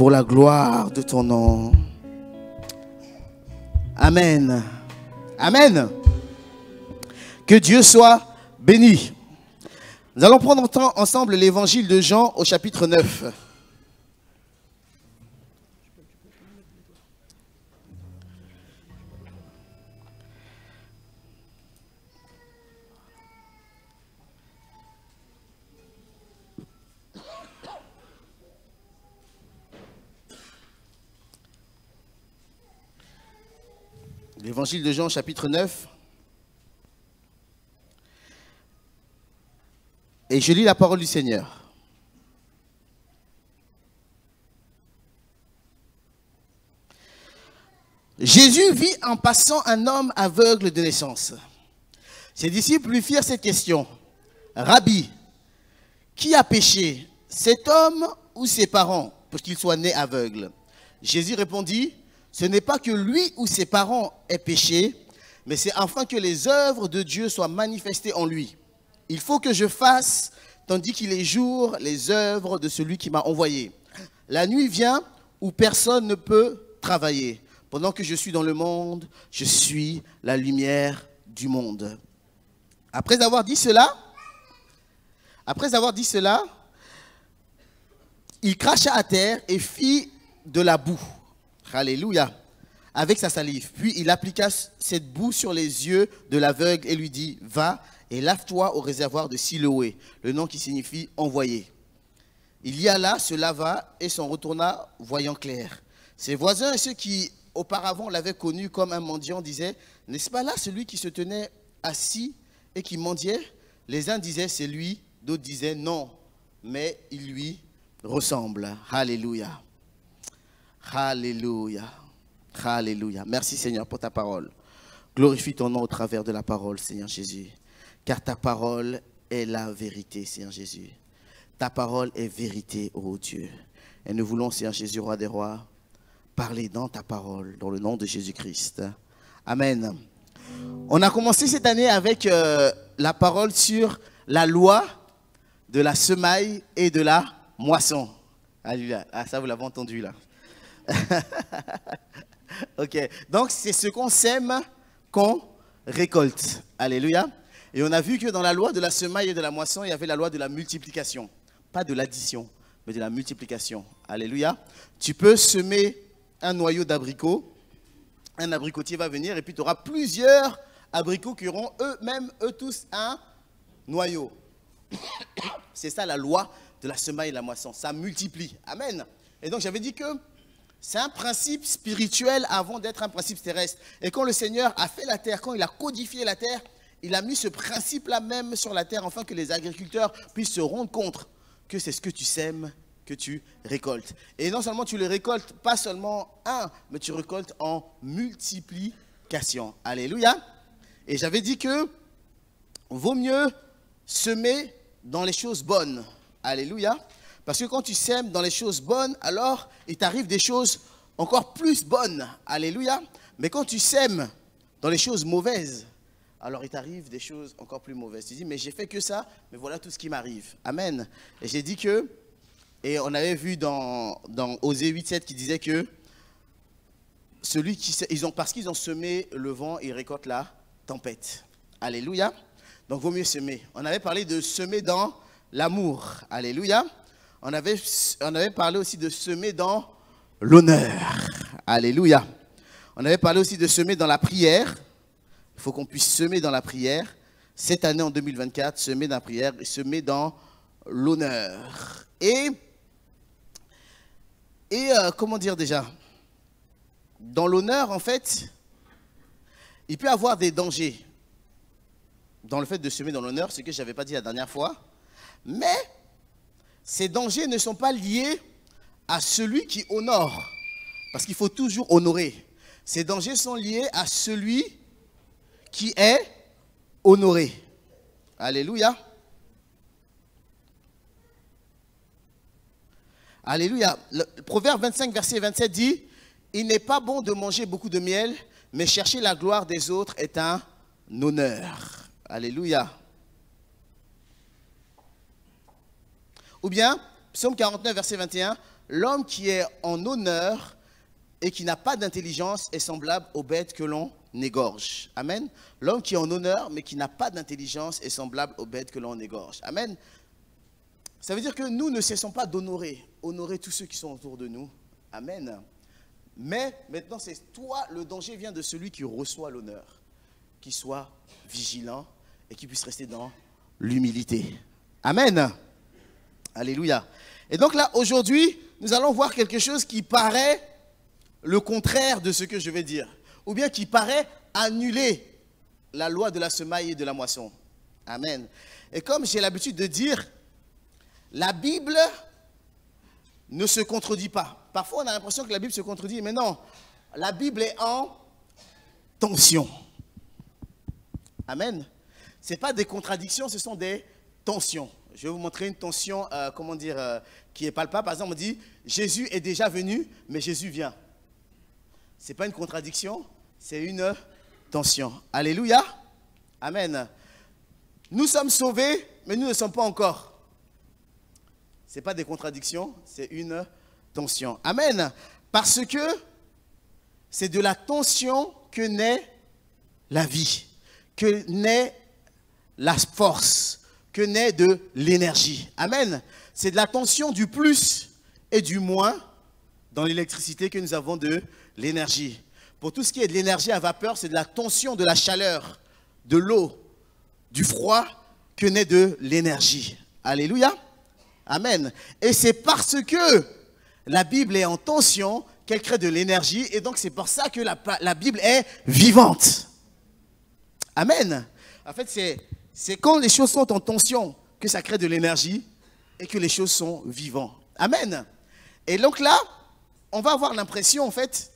pour la gloire de ton nom. Amen. Amen. Que Dieu soit béni. Nous allons prendre ensemble l'évangile de Jean au chapitre 9. L'évangile de Jean, chapitre 9. Et je lis la parole du Seigneur. Jésus vit en passant un homme aveugle de naissance. Ses disciples lui firent cette question. Rabbi, qui a péché, cet homme ou ses parents, pour qu'il soit né aveugle? Jésus répondit, ce n'est pas que lui ou ses parents aient péché, mais c'est afin que les œuvres de Dieu soient manifestées en lui. Il faut que je fasse, tandis qu'il est jour, les œuvres de celui qui m'a envoyé. La nuit vient où personne ne peut travailler. Pendant que je suis dans le monde, je suis la lumière du monde. Après avoir dit cela, il cracha à terre et fit de la boue. Alléluia. Avec sa salive. Puis il appliqua cette boue sur les yeux de l'aveugle et lui dit, va et lave-toi au réservoir de Siloé, le nom qui signifie envoyé. Il y alla, se lava et s'en retourna voyant clair. Ses voisins et ceux qui auparavant l'avaient connu comme un mendiant disaient, n'est-ce pas là celui qui se tenait assis et qui mendiait? Les uns disaient, c'est lui, d'autres disaient, non, mais il lui ressemble. Alléluia. Alléluia. Alléluia. Merci Seigneur pour ta parole. Glorifie ton nom au travers de la parole, Seigneur Jésus. Car ta parole est la vérité, Seigneur Jésus. Ta parole est vérité, ô Dieu. Et nous voulons, Seigneur Jésus, roi des rois, parler dans ta parole, dans le nom de Jésus-Christ. Amen. On a commencé cette année avec la parole sur la loi de la semaille et de la moisson. Alléluia. Ah, ça, vous l'avez entendu là. Ok, donc c'est ce qu'on sème qu'on récolte. Alléluia. Et on a vu que dans la loi de la semaille et de la moisson, il y avait la loi de la multiplication. Pas de l'addition, mais de la multiplication. Alléluia. Tu peux semer un noyau d'abricot, un abricotier va venir et puis tu auras plusieurs abricots qui auront eux tous un noyau. C'est ça la loi de la semaille et de la moisson. Ça multiplie. Amen. Et donc j'avais dit que c'est un principe spirituel avant d'être un principe terrestre. Et quand le Seigneur a fait la terre, quand il a codifié la terre, il a mis ce principe-là même sur la terre, afin que les agriculteurs puissent se rendre compte que c'est ce que tu sèmes, que tu récoltes. Et non seulement tu le récoltes, pas seulement un, mais tu récoltes en multiplication. Alléluia. Et j'avais dit que vaut mieux semer dans les choses bonnes. Alléluia. Parce que quand tu sèmes dans les choses bonnes, alors il t'arrive des choses encore plus bonnes. Alléluia. Mais quand tu sèmes dans les choses mauvaises, alors il t'arrive des choses encore plus mauvaises. Tu dis, mais j'ai fait que ça, mais voilà tout ce qui m'arrive. Amen. Et j'ai dit que, et on avait vu dans Osée 8,7 qui disait que parce qu'ils ont semé le vent, ils récoltent la tempête. Alléluia. Donc vaut mieux semer. On avait parlé de semer dans l'amour. Alléluia. On avait parlé aussi de semer dans l'honneur. Alléluia. On avait parlé aussi de semer dans la prière. Il faut qu'on puisse semer dans la prière. Cette année, en 2024, semer dans la prière et semer dans l'honneur. Et comment dire déjà? Dans l'honneur, en fait, il peut y avoir des dangers. Dans le fait de semer dans l'honneur, ce que je n'avais pas dit la dernière fois. Mais ces dangers ne sont pas liés à celui qui honore. Parce qu'il faut toujours honorer. Ces dangers sont liés à celui qui est honoré. Alléluia. Alléluia. Le Proverbe 25, verset 27 dit, « Il n'est pas bon de manger beaucoup de miel, mais chercher la gloire des autres est un honneur. » Alléluia. Ou bien, Psaume 49, verset 21, « l'homme qui est en honneur et qui n'a pas d'intelligence est semblable aux bêtes que l'on égorge. Amen. L'homme qui est en honneur mais qui n'a pas d'intelligence est semblable aux bêtes que l'on égorge. Amen. Ça veut dire que nous ne cessons pas d'honorer tous ceux qui sont autour de nous. Amen. Mais maintenant, c'est toi, le danger vient de celui qui reçoit l'honneur. Qu'il soit vigilant et qu'il puisse rester dans l'humilité. Amen. Alléluia. Et donc là, aujourd'hui, nous allons voir quelque chose qui paraît le contraire de ce que je vais dire. Ou bien qui paraît annuler la loi de la semaille et de la moisson. Amen. Et comme j'ai l'habitude de dire, la Bible ne se contredit pas. Parfois, on a l'impression que la Bible se contredit, mais non. La Bible est en tension. Amen. Ce n'est pas des contradictions, ce sont des tensions. Je vais vous montrer une tension, qui est palpable. Par exemple, on dit, Jésus est déjà venu, mais Jésus vient. Ce n'est pas une contradiction, c'est une tension. Alléluia. Amen. Nous sommes sauvés, mais nous ne sommes pas encore. Ce n'est pas des contradictions, c'est une tension. Amen. Parce que c'est de la tension que naît la vie, que naît la force, que naît de l'énergie. Amen. C'est de la tension du plus et du moins dans l'électricité que nous avons de l'énergie. Pour tout ce qui est de l'énergie à vapeur, c'est de la tension de la chaleur, de l'eau, du froid que naît de l'énergie. Alléluia. Amen. Et c'est parce que la Bible est en tension qu'elle crée de l'énergie. Et donc c'est pour ça que la Bible est vivante. Amen. En fait, c'est quand les choses sont en tension que ça crée de l'énergie et que les choses sont vivantes. Amen. Et donc là, on va avoir l'impression, en fait,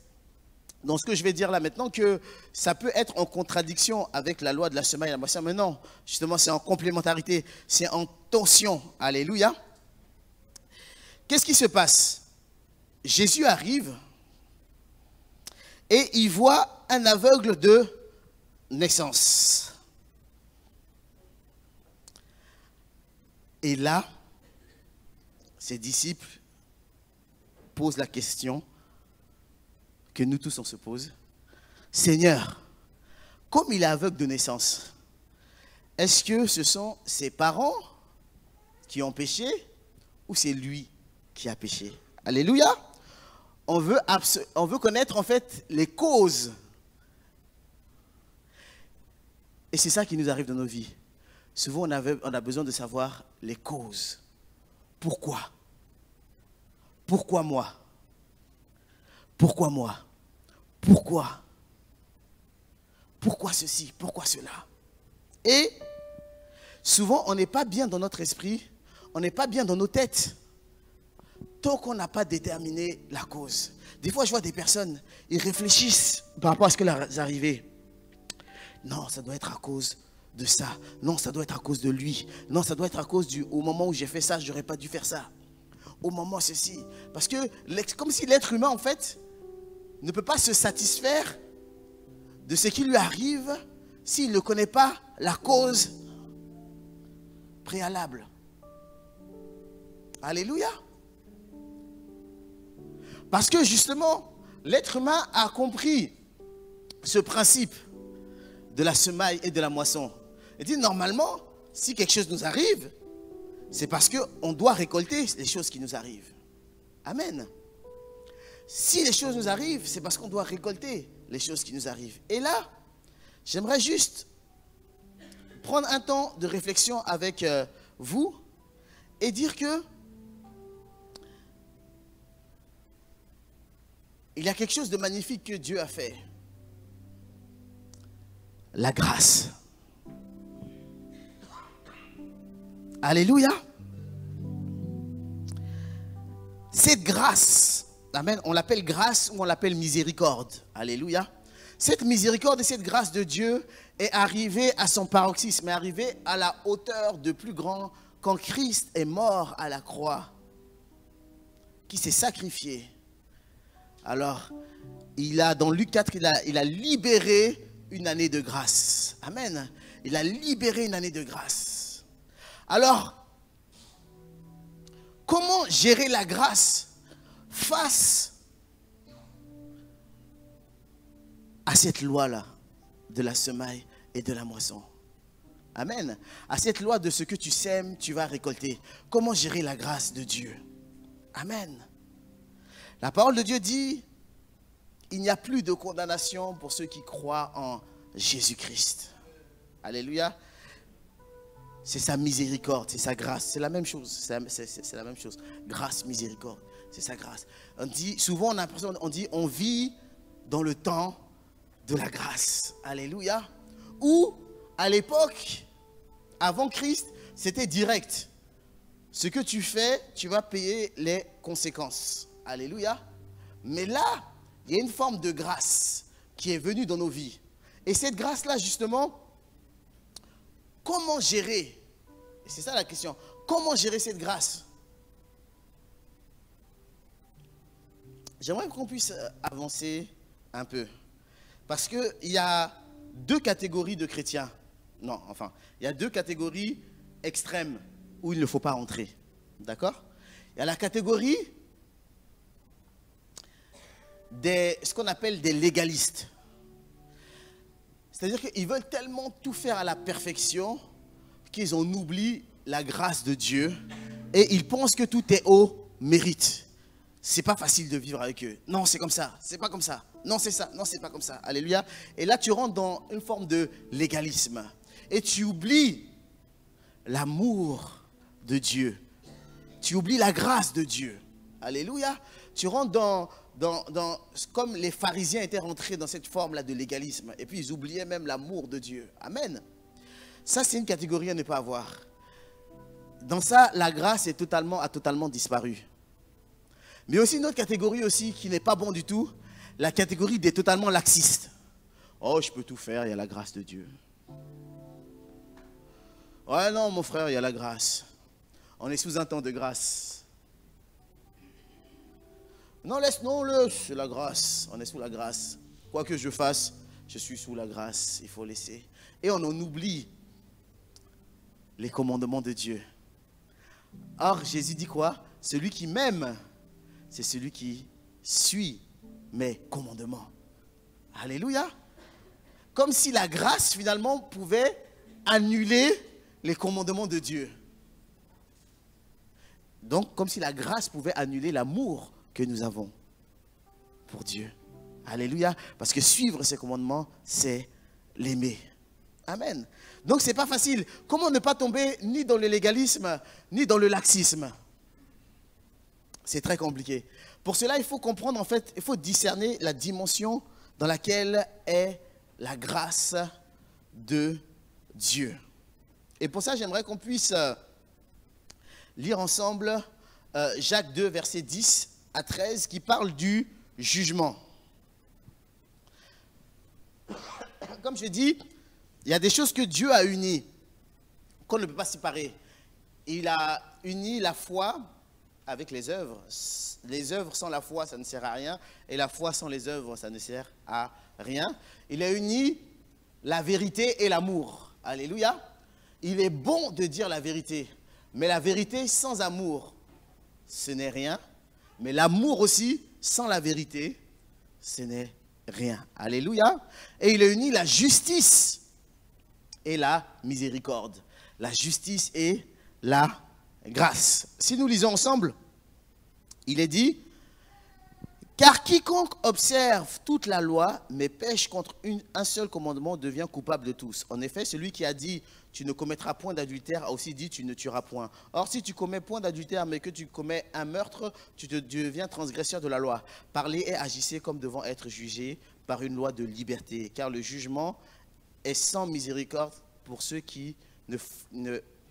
dans ce que je vais dire là maintenant, que ça peut être en contradiction avec la loi de la semaille et la moisson. Mais non, justement, c'est en complémentarité, c'est en tension. Alléluia. Qu'est-ce qui se passe? Jésus arrive et il voit un aveugle de naissance. Et là, ses disciples posent la question que nous tous on se pose. Seigneur, comme il est aveugle de naissance, est-ce que ce sont ses parents qui ont péché ou c'est lui qui a péché? Alléluia. On veut connaître en fait les causes. Et c'est ça qui nous arrive dans nos vies. Souvent on a besoin de savoir les causes. Pourquoi? Pourquoi moi? Pourquoi moi? Pourquoi? Pourquoi ceci? Pourquoi cela? Et souvent on n'est pas bien dans notre esprit, on n'est pas bien dans nos têtes tant qu'on n'a pas déterminé la cause. Des fois je vois des personnes, ils réfléchissent par rapport à ce qui leur est arrivé. Non, ça doit être à cause de ça. Non, ça doit être à cause de lui. Non, ça doit être à cause au moment où j'ai fait ça, je n'aurais pas dû faire ça. Au moment ceci. Parce que comme si l'être humain en fait ne peut pas se satisfaire de ce qui lui arrive s'il ne connaît pas la cause préalable. Alléluia. Parce que justement, l'être humain a compris ce principe de la semaille et de la moisson. Il dit normalement, si quelque chose nous arrive, c'est parce qu'on doit récolter les choses qui nous arrivent. Amen. Si les choses nous arrivent, c'est parce qu'on doit récolter les choses qui nous arrivent. Et là, j'aimerais juste prendre un temps de réflexion avec vous et dire que il y a quelque chose de magnifique que Dieu a fait. La grâce. Alléluia. Cette grâce, amen, on l'appelle grâce ou on l'appelle miséricorde. Alléluia. Cette miséricorde et cette grâce de Dieu est arrivée à son paroxysme, est arrivée à la hauteur de plus grand quand Christ est mort à la croix, qui s'est sacrifié. Alors, dans Luc 4, il a libéré une année de grâce. Amen. Il a libéré une année de grâce. Alors, comment gérer la grâce face à cette loi-là de la semaille et de la moisson. Amen. À cette loi de ce que tu sèmes, tu vas récolter. Comment gérer la grâce de Dieu? Amen. La parole de Dieu dit, il n'y a plus de condamnation pour ceux qui croient en Jésus-Christ. Alléluia. C'est sa miséricorde, c'est sa grâce. C'est la même chose. C'est la même chose. Grâce, miséricorde, c'est sa grâce. On dit, souvent on a l'impression, on vit dans le temps de la grâce. Alléluia. Ou à l'époque, avant Christ, c'était direct. Ce que tu fais, tu vas payer les conséquences. Alléluia. Mais là, il y a une forme de grâce qui est venue dans nos vies. Et cette grâce-là, justement, comment gérer? Et c'est ça la question. Comment gérer cette grâce? J'aimerais qu'on puisse avancer un peu. Parce qu'il y a deux catégories de chrétiens. Non, enfin, il y a deux catégories extrêmes où il ne faut pas entrer. D'accord? Il y a la catégorie ce qu'on appelle des légalistes. C'est-à-dire qu'ils veulent tellement tout faire à la perfection qu'ils en oublient la grâce de Dieu et ils pensent que tout est au mérite. C'est pas facile de vivre avec eux. Non, c'est comme ça, c'est pas comme ça. Non, c'est ça, non, c'est pas comme ça. Alléluia. Et là, tu rentres dans une forme de légalisme et tu oublies l'amour de Dieu. Tu oublies la grâce de Dieu. Alléluia. Tu rentres dans comme les pharisiens étaient rentrés dans cette forme-là de légalisme. Et puis ils oubliaient même l'amour de Dieu. Amen. Ça, c'est une catégorie à ne pas avoir. Dans ça, la grâce a totalement disparu. Mais aussi une autre catégorie aussi qui n'est pas bon du tout. La catégorie des totalement laxistes. Oh, je peux tout faire, il y a la grâce de Dieu. Ouais, non, mon frère, il y a la grâce. On est sous un temps de grâce. Non, laisse la grâce. On est sous la grâce. Quoi que je fasse, je suis sous la grâce. Il faut laisser. Et on en oublie les commandements de Dieu. Or, Jésus dit quoi? Celui qui m'aime, c'est celui qui suit mes commandements. Alléluia. Comme si la grâce, finalement, pouvait annuler les commandements de Dieu. Donc, comme si la grâce pouvait annuler l'amour que nous avons pour Dieu. Alléluia. Parce que suivre ses commandements, c'est l'aimer. Amen. Donc, ce n'est pas facile. Comment ne pas tomber ni dans le légalisme, ni dans le laxisme? C'est très compliqué. Pour cela, il faut comprendre, en fait, il faut discerner la dimension dans laquelle est la grâce de Dieu. Et pour ça, j'aimerais qu'on puisse lire ensemble Jacques 2, versets 10 à 13, qui parle du jugement. Comme je dis, il y a des choses que Dieu a unies, qu'on ne peut pas séparer. Il a uni la foi avec les œuvres. Les œuvres sans la foi, ça ne sert à rien. Et la foi sans les œuvres, ça ne sert à rien. Il a uni la vérité et l'amour. Alléluia. Il est bon de dire la vérité. Mais la vérité sans amour, ce n'est rien. Mais l'amour aussi, sans la vérité, ce n'est rien. Alléluia. Et il a uni la justice et la miséricorde. La justice et la grâce. Si nous lisons ensemble, il est dit, car quiconque observe toute la loi, mais pêche contre un seul commandement, devient coupable de tous. En effet, celui qui a dit, tu ne commettras point d'adultère, a aussi dit, tu ne tueras point. Or, si tu commets point d'adultère, mais que tu commets un meurtre, tu deviens transgresseur de la loi. Parlez et agissez comme devant être jugés par une loi de liberté. Car le jugement est sans miséricorde pour ceux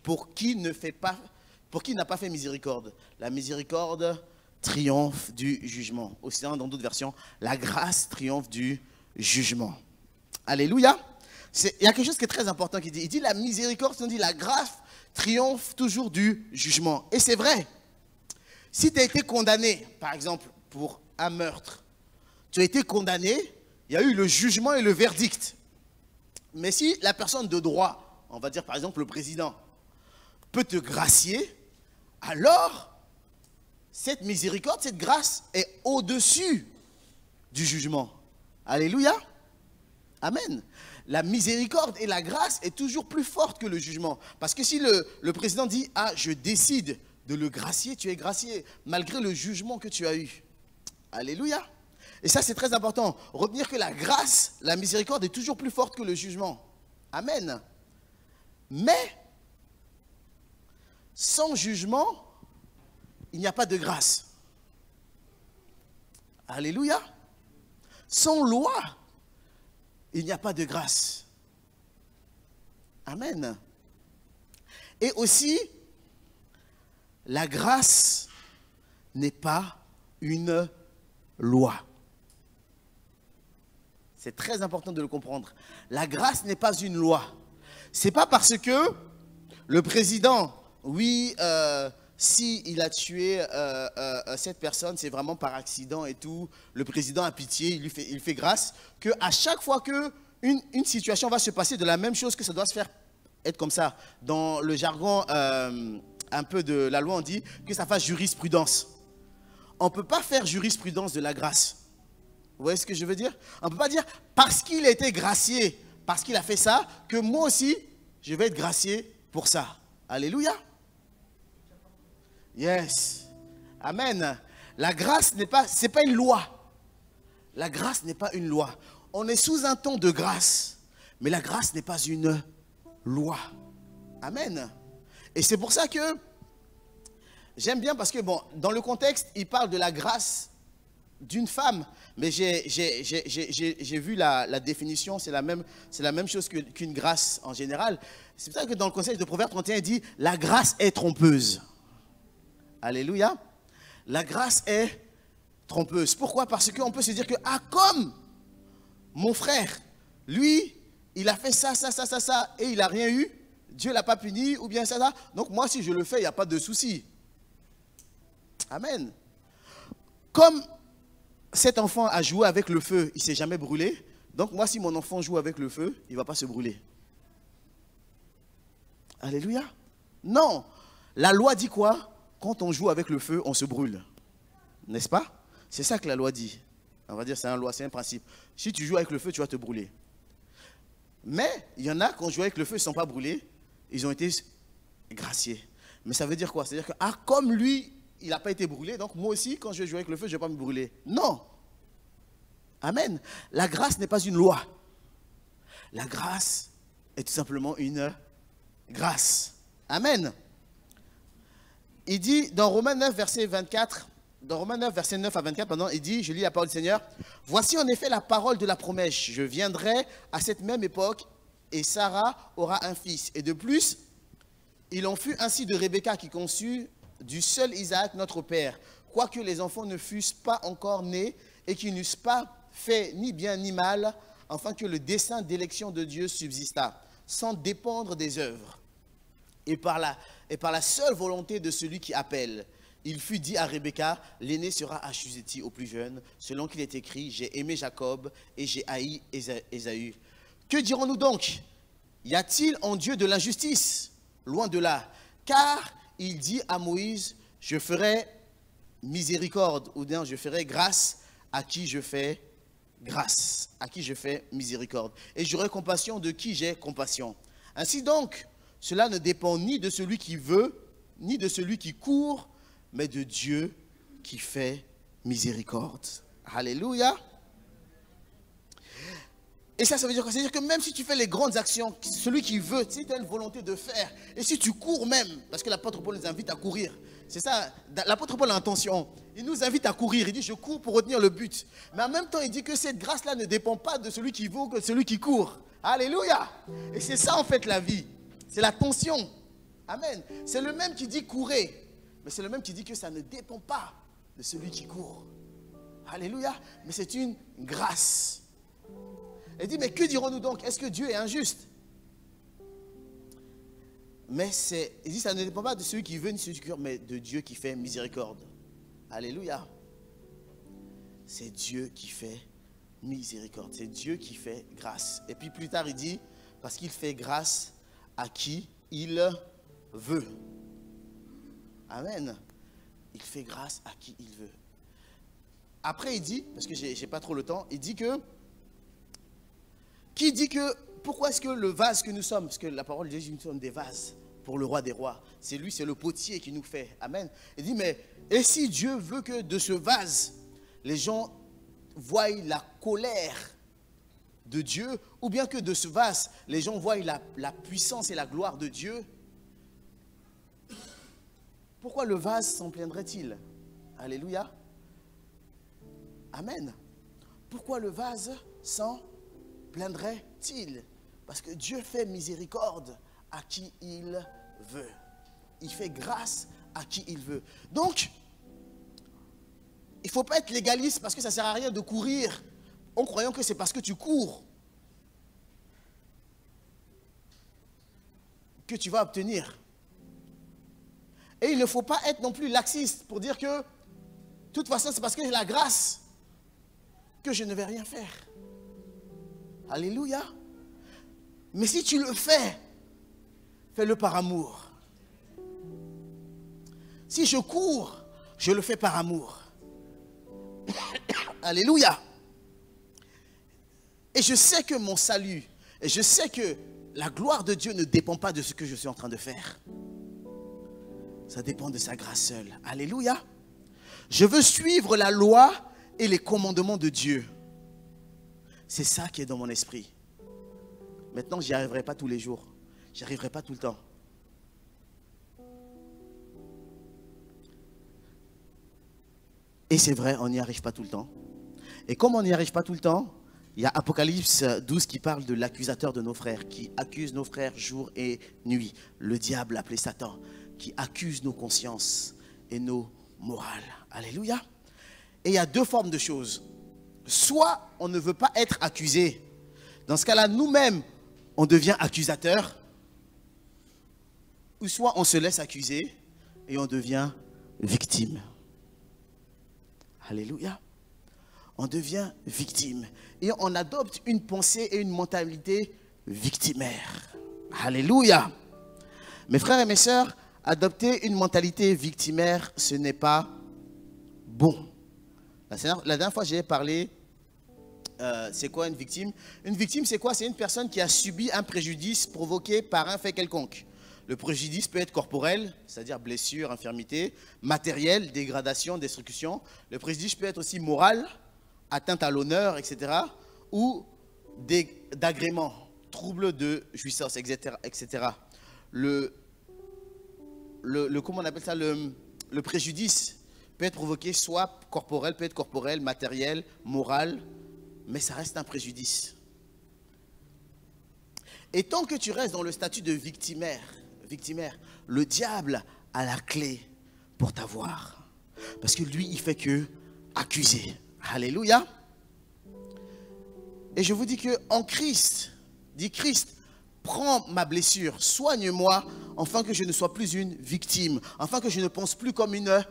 pour qui n'a pas fait miséricorde. La miséricorde triomphe du jugement. Aussi dans d'autres versions, la grâce triomphe du jugement. Alléluia. Il y a quelque chose qui est très important qui dit. Il dit la miséricorde, on dit la grâce triomphe toujours du jugement. Et c'est vrai. Si tu as été condamné, par exemple, pour un meurtre, tu as été condamné, il y a eu le jugement et le verdict. Mais si la personne de droit, on va dire par exemple le président, peut te gracier, alors cette miséricorde, cette grâce est au-dessus du jugement. Alléluia. Amen. La miséricorde et la grâce est toujours plus forte que le jugement. Parce que si le président dit, ah, je décide de le gracier, tu es gracié, malgré le jugement que tu as eu. Alléluia. Et ça, c'est très important. Retenir que la grâce, la miséricorde est toujours plus forte que le jugement. Amen. Mais, sans jugement, il n'y a pas de grâce. Alléluia. Sans loi, il n'y a pas de grâce. Amen. Et aussi, la grâce n'est pas une loi. C'est très important de le comprendre. La grâce n'est pas une loi. C'est pas parce que le président, oui, si il a tué cette personne, c'est vraiment par accident et tout, le président a pitié, il fait grâce, qu'à chaque fois qu'une situation va se passer de la même chose, que ça doit se faire être comme ça. Dans le jargon un peu de la loi, on dit que ça fasse jurisprudence. On ne peut pas faire jurisprudence de la grâce. Vous voyez ce que je veux dire? On ne peut pas dire parce qu'il a été gracié, parce qu'il a fait ça, que moi aussi, je vais être gracié pour ça. Alléluia. Yes. Amen. La grâce c'est pas une loi. La grâce n'est pas une loi. On est sous un ton de grâce, mais la grâce n'est pas une loi. Amen. Et c'est pour ça que j'aime bien, parce que bon, dans le contexte, il parle de la grâce d'une femme, mais j'ai vu la définition, c'est la même chose qu'une grâce en général. C'est pour ça que dans le contexte de Proverbe 31, il dit la grâce est trompeuse. Alléluia. La grâce est trompeuse. Pourquoi? Parce qu'on peut se dire que, ah, comme mon frère, lui, il a fait ça, et il n'a rien eu, Dieu ne l'a pas puni, ou bien ça. Donc moi, si je le fais, il n'y a pas de souci. Amen. Comme cet enfant a joué avec le feu, il ne s'est jamais brûlé. Donc moi, si mon enfant joue avec le feu, il ne va pas se brûler. Alléluia. Non. La loi dit quoi? Quand on joue avec le feu, on se brûle. N'est-ce pas? C'est ça que la loi dit. On va dire c'est une loi, c'est un principe. Si tu joues avec le feu, tu vas te brûler. Mais il y en a, quand on joue avec le feu, ils ne sont pas brûlés. Ils ont été graciés. Mais ça veut dire quoi? C'est-à-dire que, ah, comme lui, il n'a pas été brûlé, donc moi aussi, quand je vais jouer avec le feu, je ne vais pas me brûler. Non. Amen. La grâce n'est pas une loi. La grâce est tout simplement une grâce. Amen. Il dit dans Romains 9, verset 24, dans Romains 9, verset 9 à 24, pardon, il dit, je lis la parole du Seigneur, « Voici en effet la parole de la promesse. Je viendrai à cette même époque et Sarah aura un fils. Et de plus, il en fut ainsi de Rebecca qui conçut du seul Isaac notre père, quoique les enfants ne fussent pas encore nés et qui n'eussent pas fait ni bien ni mal, afin que le dessein d'élection de Dieu subsistât, sans dépendre des œuvres. Et par la seule volonté de celui qui appelle, il fut dit à Rebecca, l'aîné sera assujetti au plus jeune, selon qu'il est écrit, j'ai aimé Jacob et j'ai haï Ésaü. Que dirons-nous donc? Y a-t-il en Dieu de l'injustice? Loin de là. Car il dit à Moïse, je ferai miséricorde, ou bien je ferai grâce à qui je fais grâce, à qui je fais miséricorde. Et j'aurai compassion de qui j'ai compassion. Ainsi donc, cela ne dépend ni de celui qui veut, ni de celui qui court, mais de Dieu qui fait miséricorde. Alléluia. Et ça veut dire quoi? C'est-à-dire que même si tu fais les grandes actions, celui qui veut, si tu as une volonté de faire, et si tu cours même, parce que l'apôtre Paul nous invite à courir, c'est ça, l'apôtre Paul a intention, il nous invite à courir, il dit je cours pour retenir le but. Mais en même temps, il dit que cette grâce-là ne dépend pas de celui qui veut que de celui qui court. Alléluia. Et c'est ça en fait la vie, c'est la tension. Amen. C'est le même qui dit courez, mais c'est le même qui dit que ça ne dépend pas de celui qui court. Alléluia. Mais c'est une grâce. Il dit, mais que dirons-nous donc? Est-ce que Dieu est injuste? Mais il dit, ça ne dépend pas de celui qui veut ni celui qui court, mais de Dieu qui fait miséricorde. Alléluia. C'est Dieu qui fait miséricorde. C'est Dieu qui fait grâce. Et puis plus tard, il dit, parce qu'il fait grâce à qui il veut. Amen. il fait grâce à qui il veut. Après, il dit, parce que j'ai pas trop le temps, il dit que, pourquoi est-ce que le vase que nous sommes, parce que la parole de Jésus, nous sommes des vases pour le roi des rois. C'est lui, c'est le potier qui nous fait. Amen. Il dit, mais, et si Dieu veut que de ce vase, les gens voient la colère de Dieu, ou bien que de ce vase, les gens voient la puissance et la gloire de Dieu, pourquoi le vase s'en plaindrait-il? Alléluia. Amen. Pourquoi le vase s'en plaindrait-il? Parce que Dieu fait miséricorde à qui il veut. Il fait grâce à qui il veut. Donc, il ne faut pas être légaliste parce que ça ne sert à rien de courir en croyant que c'est parce que tu cours que tu vas obtenir. Et il ne faut pas être non plus laxiste pour dire que de toute façon c'est parce que j'ai la grâce que je ne vais rien faire. Alléluia. Mais si tu le fais, fais-le par amour. Si je cours, je le fais par amour. Alléluia. Et je sais que mon salut, et je sais que la gloire de Dieu ne dépend pas de ce que je suis en train de faire. Ça dépend de sa grâce seule. Alléluia. Je veux suivre la loi et les commandements de Dieu. C'est ça qui est dans mon esprit. Maintenant, je n'y arriverai pas tous les jours. Je n'y arriverai pas tout le temps. Et c'est vrai, on n'y arrive pas tout le temps. Et comme on n'y arrive pas tout le temps, il y a Apocalypse 12 qui parle de l'accusateur de nos frères, qui accuse nos frères jour et nuit. Le diable appelé Satan, qui accuse nos consciences et nos morales. Alléluia. Et il y a deux formes de choses. Soit on ne veut pas être accusé. Dans ce cas-là, nous-mêmes, on devient accusateur. Ou soit on se laisse accuser et on devient victime. Alléluia. On devient victime. Et on adopte une pensée et une mentalité victimaire. Alléluia. Mes frères et mes sœurs, adopter une mentalité victimaire, ce n'est pas bon. La dernière fois, j'ai parlé, c'est quoi une victime? Une victime, c'est quoi? C'est une personne qui a subi un préjudice provoqué par un fait quelconque. Le préjudice peut être corporel, c'est-à-dire blessure, infirmité, matériel, dégradation, destruction. Le préjudice peut être aussi moral, atteinte à l'honneur, etc. Ou d'agrément, trouble de jouissance, etc. etc. Comment on appelle ça, le préjudice peut être provoqué soit corporel, peut être corporel, matériel, moral, mais ça reste un préjudice. Et tant que tu restes dans le statut de victimaire, le diable a la clé pour t'avoir. Parce que lui, il fait que accuser. Alléluia. Et je vous dis que en Christ, dit Christ, prends ma blessure, soigne-moi, afin que je ne sois plus une victime, afin que je ne pense plus comme une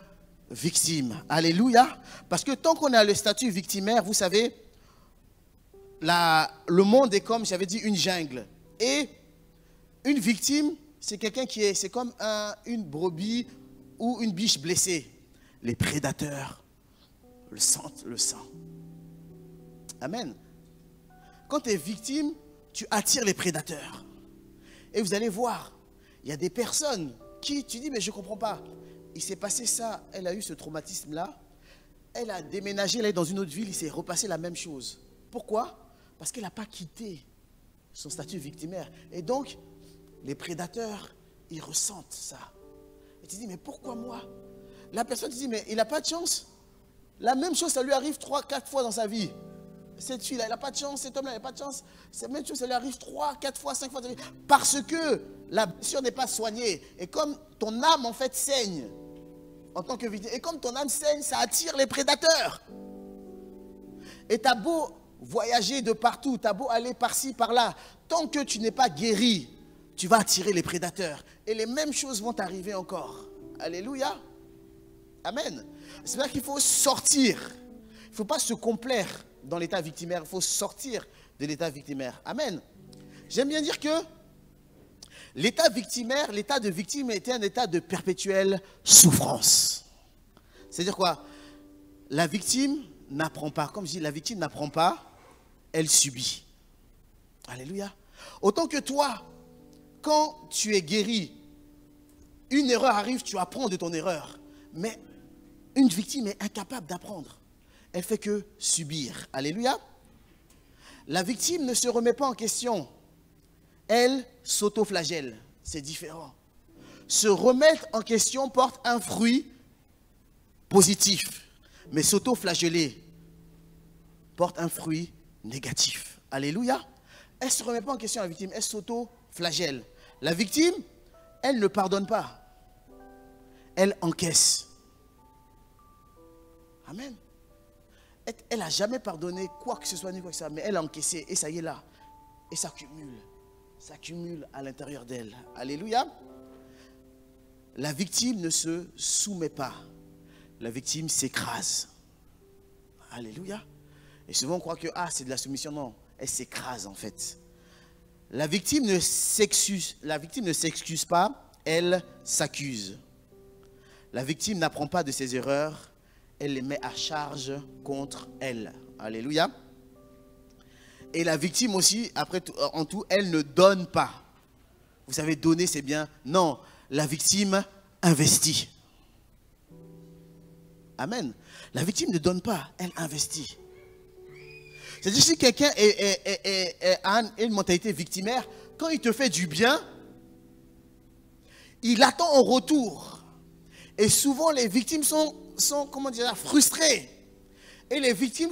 victime. Alléluia. Parce que tant qu'on a le statut victimaire, vous savez, le monde est comme, j'avais dit, une jungle. Et une victime, c'est quelqu'un c'est comme une brebis ou une biche blessée. Les prédateurs le sentent, le sang. Amen. Quand tu es victime, tu attires les prédateurs. Et vous allez voir, il y a des personnes qui, tu dis, mais je ne comprends pas. Il s'est passé ça, elle a eu ce traumatisme-là. Elle a déménagé, elle est dans une autre ville, il s'est repassé la même chose. Pourquoi? Parce qu'elle n'a pas quitté son statut victimaire. Et donc, les prédateurs, ils ressentent ça. Et tu dis, mais pourquoi moi? La personne te dit, mais il n'a pas de chance. La même chose, ça lui arrive 3-4 fois dans sa vie. Cette fille-là, elle n'a pas de chance. Cet homme-là, il n'a pas de chance. Cette même chose, ça lui arrive 3, 4 fois, 5 fois dans sa vie. Parce que la blessure n'est pas soignée. Et comme ton âme, en fait, saigne en tant que victime. Et comme ton âme saigne, ça attire les prédateurs. Et tu as beau voyager de partout, tu as beau aller par-ci, par-là. Tant que tu n'es pas guéri, tu vas attirer les prédateurs. Et les mêmes choses vont t'arriver encore. Alléluia. Amen. C'est vrai qu'il faut sortir. Il ne faut pas se complaire dans l'état victimaire. Il faut sortir de l'état victimaire. Amen. J'aime bien dire que l'état victimaire, l'état de victime était un état de perpétuelle souffrance. C'est-à-dire quoi? La victime n'apprend pas. Comme je dis, la victime n'apprend pas, elle subit. Alléluia. Autant que toi, quand tu es guéri, une erreur arrive, tu apprends de ton erreur. Mais une victime est incapable d'apprendre. Elle fait que subir. Alléluia. La victime ne se remet pas en question. Elle s'auto-flagelle. C'est différent. Se remettre en question porte un fruit positif. Mais s'auto-flageller porte un fruit négatif. Alléluia. Elle ne se remet pas en question, la victime. Elle s'auto-flagelle. La victime, elle ne pardonne pas. Elle encaisse. Amen. Elle n'a jamais pardonné quoi que ce soit, ni quoi que ce soit, mais elle a encaissé, et ça y est là. Et ça s'accumule à l'intérieur d'elle. Alléluia. La victime ne se soumet pas. La victime s'écrase. Alléluia. Et souvent on croit que c'est de la soumission. Non, elle s'écrase en fait. La victime ne s'excuse pas, elle s'accuse. La victime n'apprend pas de ses erreurs, elle les met à charge contre elle. Alléluia. Et la victime aussi, après tout, en tout, elle ne donne pas. Vous savez, donner c'est bien. Non, la victime investit. Amen. La victime ne donne pas, elle investit. C'est-à-dire si quelqu'un a une mentalité victimaire, quand il te fait du bien, il attend en retour. Et souvent les victimes sont comment dire, frustrées. Et les victimes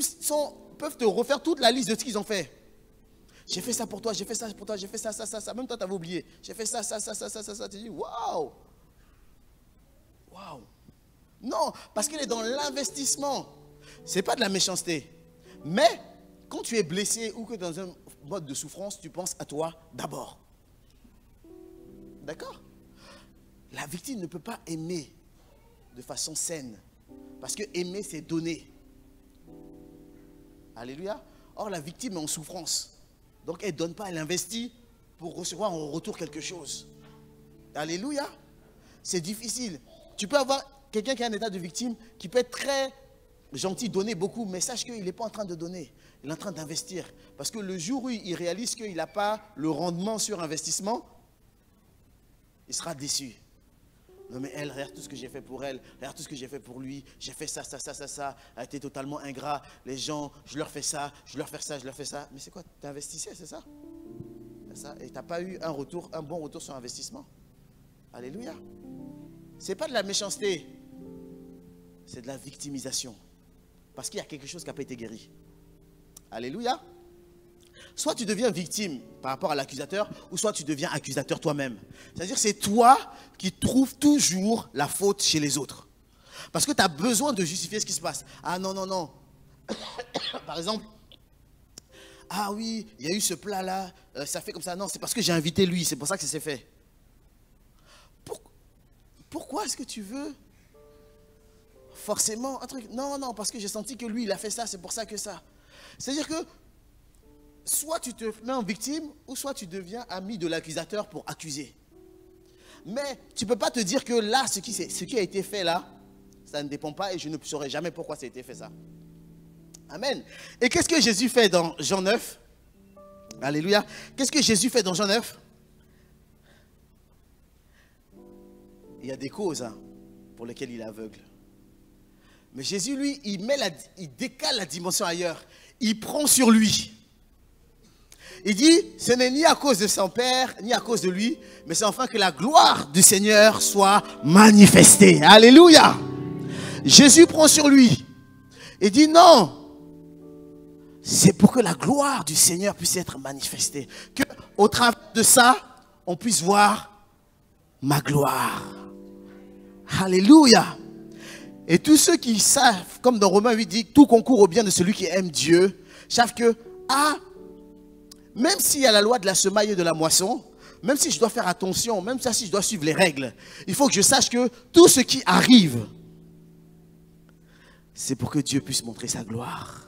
peuvent te refaire toute la liste de ce qu'ils ont fait. J'ai fait ça pour toi, j'ai fait ça pour toi, j'ai fait ça. Même toi, tu avais oublié. J'ai fait ça. Tu dis, waouh. Waouh. Non, parce qu'il est dans l'investissement. Ce n'est pas de la méchanceté. Mais quand tu es blessé ou que dans un mode de souffrance, tu penses à toi d'abord. D'accord? La victime ne peut pas aimer de façon saine. Parce que aimer, c'est donner. Alléluia. Or, la victime est en souffrance. Donc, elle ne donne pas, elle investit pour recevoir en retour quelque chose. Alléluia. C'est difficile. Tu peux avoir quelqu'un qui a un état de victime qui peut être très gentil, donner beaucoup, mais sache qu'il n'est pas en train de donner. Il est en train d'investir. Parce que le jour où il réalise qu'il n'a pas le rendement sur investissement, il sera déçu. Non mais elle, regarde tout ce que j'ai fait pour elle, regarde tout ce que j'ai fait pour lui, j'ai fait ça, elle a été totalement ingrat, les gens, je leur fais ça, je leur fais ça. Mais c'est quoi, tu investissais, c'est ça? Et tu n'as pas eu un bon retour sur investissement. Alléluia. Ce n'est pas de la méchanceté, c'est de la victimisation. Parce qu'il y a quelque chose qui n'a pas été guéri. Alléluia. Soit tu deviens victime par rapport à l'accusateur, ou soit tu deviens accusateur toi-même. C'est-à-dire c'est toi qui trouves toujours la faute chez les autres. Parce que tu as besoin de justifier ce qui se passe. Ah non. Par exemple, ah oui, il y a eu ce plat-là, ça fait comme ça. Non, c'est parce que j'ai invité lui, c'est pour ça que ça s'est fait. Pourquoi est-ce que tu veux forcément un truc? Non, parce que j'ai senti que lui, il a fait ça, c'est pour ça que ça. C'est-à-dire que soit tu te mets en victime, ou soit tu deviens ami de l'accusateur pour accuser. Mais tu ne peux pas te dire que là, ce qui a été fait là, ça ne dépend pas et je ne saurais jamais pourquoi ça a été fait ça. Amen. Et qu'est-ce que Jésus fait dans Jean 9? Alléluia. Qu'est-ce que Jésus fait dans Jean 9? Il y a des causes pour lesquelles il est aveugle. Mais Jésus, lui, il décale la dimension ailleurs. Il prend sur lui. Il dit, ce n'est ni à cause de son Père, ni à cause de lui, mais c'est enfin que la gloire du Seigneur soit manifestée. Alléluia. Jésus prend sur lui. Il dit non. C'est pour que la gloire du Seigneur puisse être manifestée. Qu'au travers de ça, on puisse voir ma gloire. Alléluia. Et tous ceux qui savent, comme dans Romains 8 dit, tout concourt au bien de celui qui aime Dieu, savent que, même s'il y a la loi de la semaille et de la moisson, même si je dois faire attention, même si je dois suivre les règles, il faut que je sache que tout ce qui arrive, c'est pour que Dieu puisse montrer sa gloire.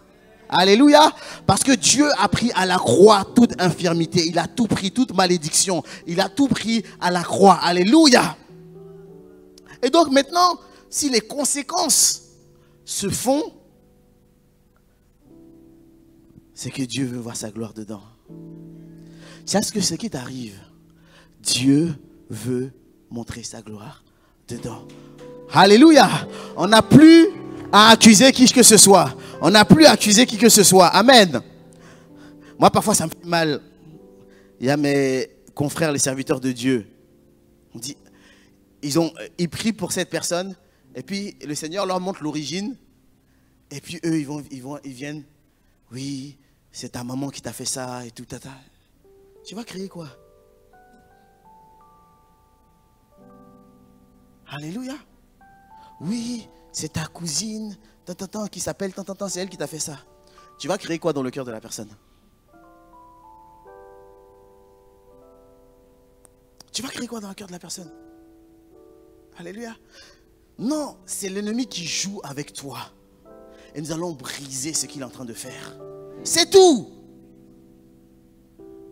Alléluia. Parce que Dieu a pris à la croix toute infirmité. Il a tout pris, toute malédiction. Il a tout pris à la croix. Alléluia. Et donc maintenant, si les conséquences se font, c'est que Dieu veut voir sa gloire dedans. C'est ce qui t'arrive. Dieu veut montrer sa gloire dedans. Alléluia. On n'a plus à accuser qui que ce soit. On n'a plus à accuser qui que ce soit. Amen. Moi, parfois, ça me fait mal. Il y a mes confrères, les serviteurs de Dieu. On dit, ils prient pour cette personne. Et puis, le Seigneur leur montre l'origine. Et puis, eux, ils viennent. Oui, c'est ta maman qui t'a fait ça et tout. Tata. Tu vas crier quoi? Alléluia. Oui, c'est ta cousine qui s'appelle c'est elle qui t'a fait ça. Tu vas créer quoi dans le cœur de la personne? Tu vas créer quoi dans le cœur de la personne? Alléluia. Non, c'est l'ennemi qui joue avec toi. Et nous allons briser ce qu'il est en train de faire. C'est tout.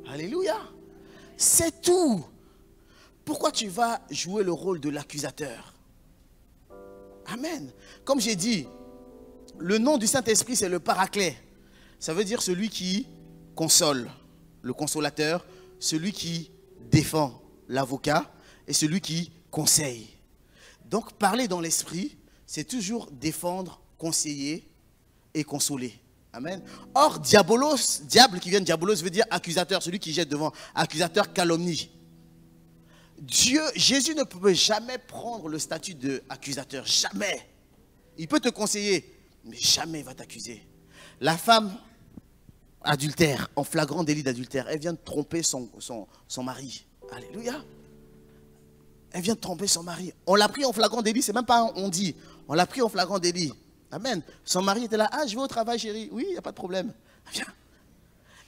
Alléluia. C'est tout. Pourquoi tu vas jouer le rôle de l'accusateur? Amen. Comme j'ai dit, le nom du Saint-Esprit, c'est le Paraclet. Ça veut dire celui qui console, le consolateur, celui qui défend, l'avocat, et celui qui conseille. Donc, parler dans l'esprit, c'est toujours défendre, conseiller et consoler. Amen. Or, diabolos, diable qui vient de diabolos veut dire accusateur, celui qui jette devant, accusateur, calomnie. Jésus ne peut jamais prendre le statut d'accusateur, jamais. Il peut te conseiller, mais jamais il va t'accuser. La femme adultère, en flagrant délit d'adultère, elle vient de tromper son mari. Alléluia. Elle vient de tromper son mari. On l'a pris en flagrant délit, c'est même pas on dit. On l'a pris en flagrant délit. Amen. Son mari était là, ah je vais au travail chérie. Oui, il n'y a pas de problème. Viens.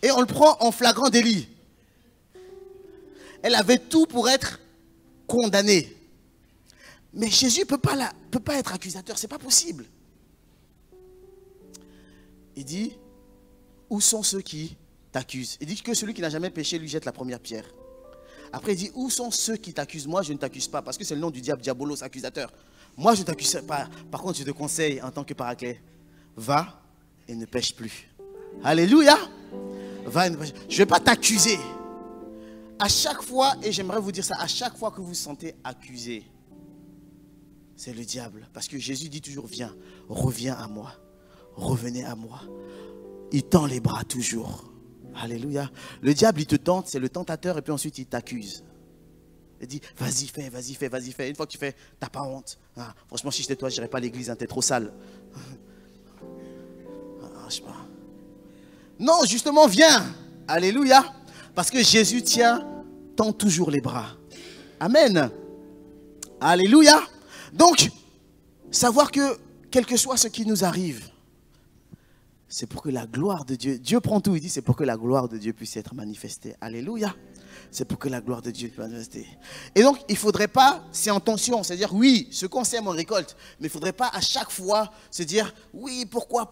Et on le prend en flagrant délit. Elle avait tout pour être condamnée. Mais Jésus ne peut pas être accusateur, c'est pas possible. Il dit, où sont ceux qui t'accusent? Il dit que celui qui n'a jamais péché lui jette la première pierre. Après il dit, où sont ceux qui t'accusent? Moi je ne t'accuse pas, parce que c'est le nom du diable, diabolos, accusateur. Moi je ne t'accuse pas. Par contre je te conseille en tant que paraclet, va et ne pêche plus. Alléluia. Va et ne pêche. Je ne vais pas t'accuser. À chaque fois, et j'aimerais vous dire ça, à chaque fois que vous vous sentez accusé, c'est le diable. Parce que Jésus dit toujours, viens, reviens à moi. Revenez à moi. Il tend les bras toujours. Alléluia. Le diable, il te tente, c'est le tentateur, et puis ensuite il t'accuse. Il dit, vas-y, fais, vas-y, fais, vas-y, fais. Une fois que tu fais, t'as pas honte. Ah, franchement, si j'étais toi, je n'irais pas à l'église, hein, t'es trop sale. Ah, je sais pas. Non, justement, viens. Alléluia. Parce que Jésus tend toujours les bras. Amen. Alléluia. Donc, savoir que, quel que soit ce qui nous arrive, c'est pour que la gloire de Dieu, Dieu prend tout, il dit, c'est pour que la gloire de Dieu puisse être manifestée. Alléluia. C'est pour que la gloire de Dieu puisse être manifestée. Et donc, il ne faudrait pas, c'est en tension, c'est-à-dire, oui, ce qu'on sème, on récolte, mais il ne faudrait pas à chaque fois se dire, oui, pourquoi,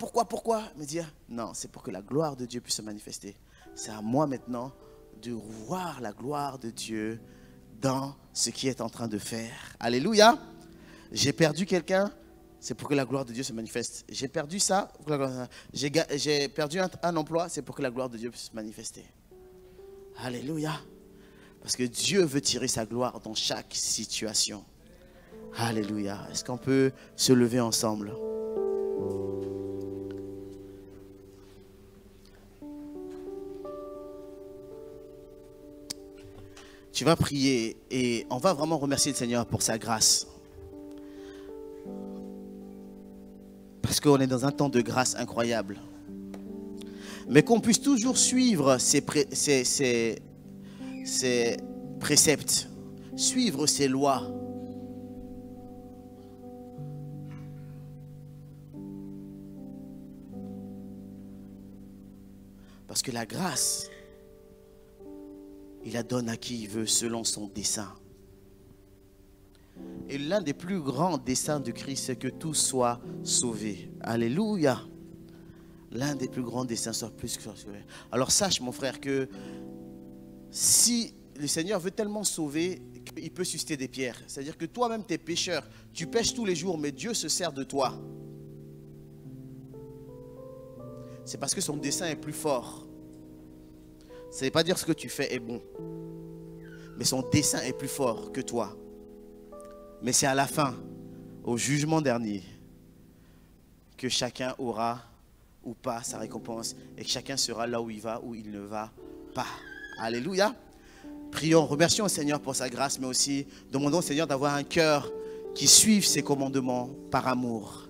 mais dire, non, c'est pour que la gloire de Dieu puisse se manifester. C'est à moi maintenant de voir la gloire de Dieu dans ce qu'il est en train de faire. Alléluia. J'ai perdu quelqu'un, c'est pour que la gloire de Dieu se manifeste. J'ai perdu ça, j'ai perdu un emploi, c'est pour que la gloire de Dieu puisse se manifester. Alléluia. Parce que Dieu veut tirer sa gloire dans chaque situation. Alléluia. Est-ce qu'on peut se lever ensemble? Tu vas prier et on va vraiment remercier le Seigneur pour sa grâce. Parce qu'on est dans un temps de grâce incroyable. Mais qu'on puisse toujours suivre ses préceptes, suivre ses lois. Parce que la grâce, il la donne à qui il veut selon son dessein. Et l'un des plus grands desseins de Christ, c'est que tous soient sauvés. Alléluia. L'un des plus grands desseins soit plus que sauvés. Alors sache mon frère que si le Seigneur veut tellement sauver qu'il peut susciter des pierres. C'est-à-dire que toi-même tu es pécheur, tu pêches tous les jours, mais Dieu se sert de toi. c'est parce que son dessein est plus fort. Ça ne veut pas dire ce que tu fais est bon. Mais son dessein est plus fort que toi. Mais c'est à la fin, au jugement dernier, que chacun aura ou pas sa récompense. Et que chacun sera là où il va, où il ne va pas. Alléluia. Prions, remercions au Seigneur pour sa grâce, mais aussi demandons au Seigneur d'avoir un cœur qui suive ses commandements par amour.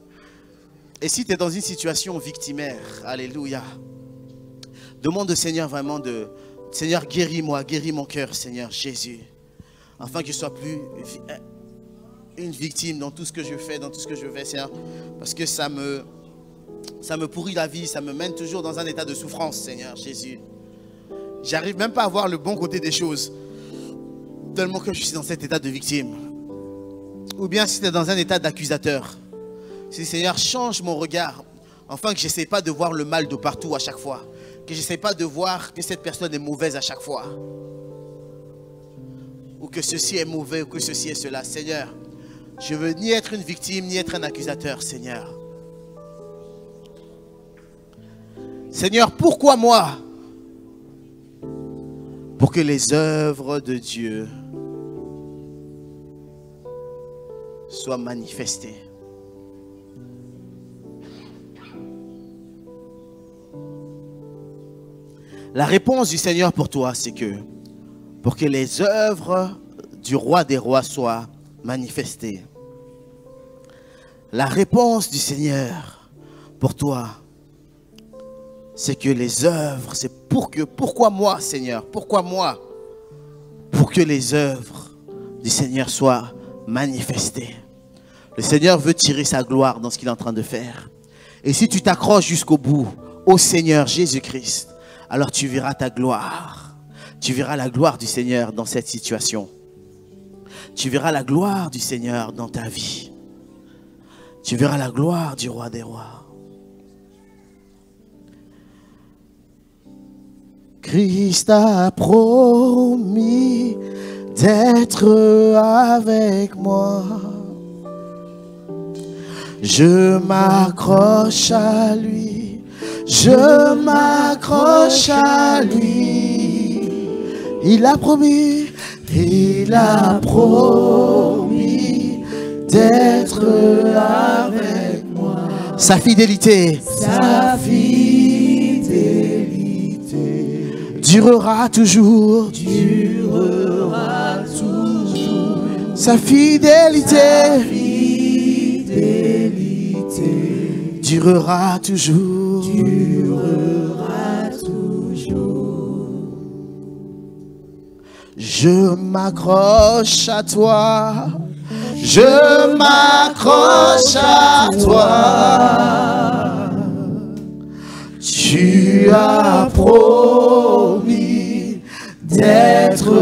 Et si tu es dans une situation victimaire, alléluia, demande au Seigneur vraiment de... Seigneur, guéris-moi, guéris mon cœur, Seigneur Jésus, afin que je ne sois plus une victime dans tout ce que je fais, dans tout ce que je fais, Seigneur, parce que ça me pourrit la vie, ça me mène toujours dans un état de souffrance, Seigneur Jésus. J'arrive même pas à voir le bon côté des choses, tellement que je suis dans cet état de victime. Ou bien si tu es dans un état d'accusateur. Si Seigneur, change mon regard, afin que je n'essaie pas de voir le mal de partout à chaque fois. Que je n'essaie pas de voir que cette personne est mauvaise à chaque fois. Ou que ceci est mauvais, ou que ceci est cela. Seigneur, je veux ni être une victime, ni être un accusateur, Seigneur. Seigneur, pourquoi moi? Pour que les œuvres de Dieu soient manifestées. La réponse du Seigneur pour toi, c'est que pour que les œuvres du roi des rois soient manifestées. La réponse du Seigneur pour toi, c'est que les œuvres, c'est pourquoi moi, Seigneur, pourquoi moi? Pour que les œuvres du Seigneur soient manifestées. Le Seigneur veut tirer sa gloire dans ce qu'il est en train de faire. Et si tu t'accroches jusqu'au bout, au Seigneur Jésus-Christ, alors tu verras ta gloire. Tu verras la gloire du Seigneur dans cette situation. Tu verras la gloire du Seigneur dans ta vie. Tu verras la gloire du roi des rois. Christ a promis d'être avec moi. Je m'accroche à lui. Je m'accroche à lui. Il a promis d'être avec moi. Sa fidélité durera toujours. Sa fidélité durera toujours. Je m'accroche à toi. Je m'accroche à toi. Tu as promis d'être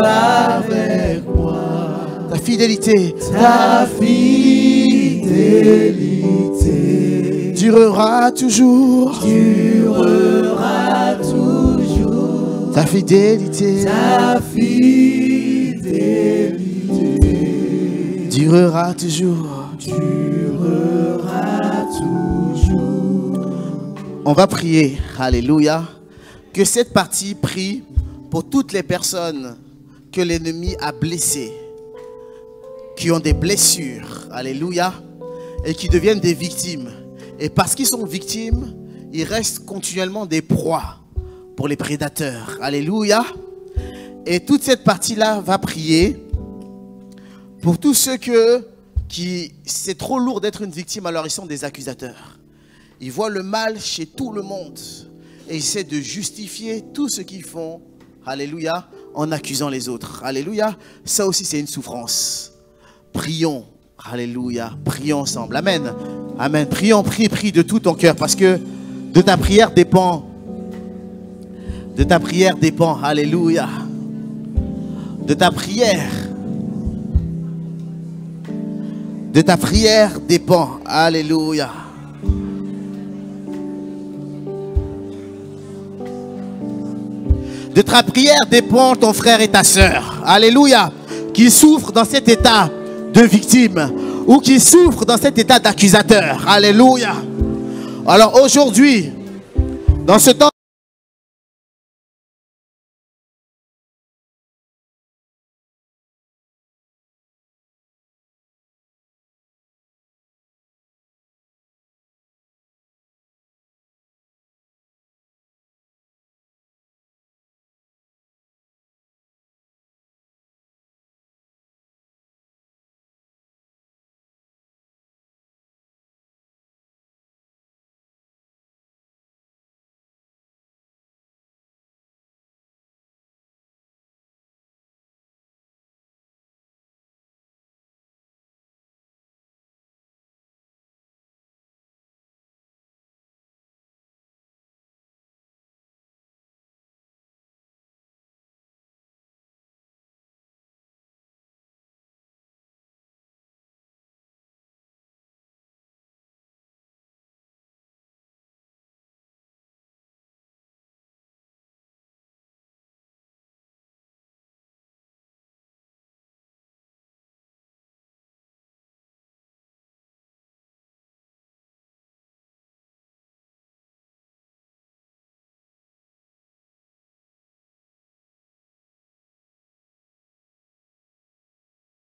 avec moi. Ta fidélité durera toujours. Ta fidélité durera toujours. On va prier, alléluia, que cette partie prie pour toutes les personnes que l'ennemi a blessées, qui ont des blessures, alléluia, et qui deviennent des victimes. Et parce qu'ils sont victimes, ils restent continuellement des proies pour les prédateurs. Alléluia. Et toute cette partie-là va prier pour tous ceux qui c'est trop lourd d'être une victime, alors ils sont des accusateurs. Ils voient le mal chez tout le monde et ils essaient de justifier tout ce qu'ils font. Alléluia. En accusant les autres. Alléluia. Ça aussi c'est une souffrance. Prions. Alléluia. Prions ensemble. Amen. Amen. Prions, prie de tout ton cœur parce que de ta prière dépend. De ta prière dépend. Alléluia. De ta prière. De ta prière dépend. Alléluia. De ta prière dépend ton frère et ta sœur. Alléluia. Qui souffrent dans cet état de victime ou qui souffrent dans cet état d'accusateur. Alléluia. Alors aujourd'hui, Dans ce temps